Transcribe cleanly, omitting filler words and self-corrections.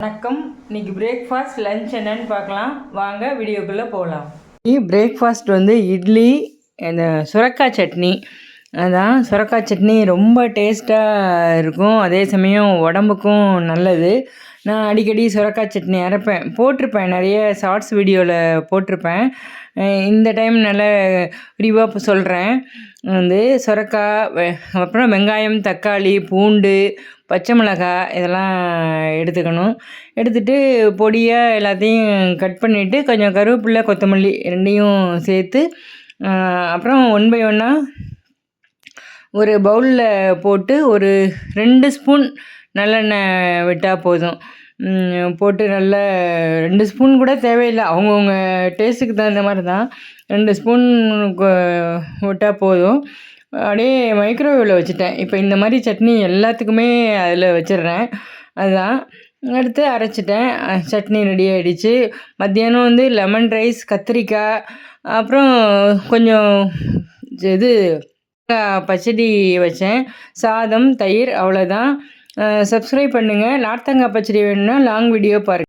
வணக்கம். இன்றைக்கி breakfast lunch என்னன்னு பார்க்கலாம் வாங்க, வீடியோக்குள்ளே போகலாம். பிரேக்ஃபாஸ்ட் இட்லி, இந்த சுரக்காய் சட்னி. அதான் சுரக்காய் சட்னி ரொம்ப டேஸ்ட்டாக இருக்கும், அதே சமயம் உடம்புக்கும் நல்லது. நான் அடிக்கடி சுரக்காய் சட்னி அரைப்பேன், போட்டிருப்பேன், நிறைய ஷார்ட்ஸ் வீடியோவில் போட்டிருப்பேன். இந்த டைம் நல்ல விரிவாக சொல்கிறேன். சுரக்காய், அப்புறம் வெங்காயம், தக்காளி, பூண்டு, பச்சை மிளகாய் இதெல்லாம் எடுத்துக்கணும். எடுத்துகிட்டு பொடியாக எல்லாத்தையும் கட் பண்ணிவிட்டு கொஞ்சம் கருவேப்பிலை, கொத்தமல்லி ரெண்டையும் சேர்த்து அப்புறம் 1 பை 1 ஒரு பவுலில் போட்டு ஒரு 2 ஸ்பூன் நல்லெண்ணெய் விட்டால் போதும். போட்டு நல்லா 2 ஸ்பூன் கூட தேவையில்லை, அவங்கவுங்க டேஸ்ட்டுக்கு தகுந்த மாதிரி தான். 2 ஸ்பூன் விட்டால் போதும். அப்படியே மைக்ரோவேவில் வச்சுட்டேன். இப்போ இந்த மாதிரி சட்னி எல்லாத்துக்குமே அதில் வச்சிடுறேன். அதுதான் எடுத்து அரைச்சிட்டேன். சட்னி ரெடி ஆகிடுச்சு. மத்தியானம் லெமன் ரைஸ், கத்திரிக்காய், அப்புறம் கொஞ்சம் இது பச்சடி வச்சேன், சாதம், தயிர், அவ்வளோதான். சப்ஸ்கிரைப் பண்ணுங்கள். நார்த்தங்காய் பச்சடி வேணும்னா லாங் வீடியோ பாருங்கள்.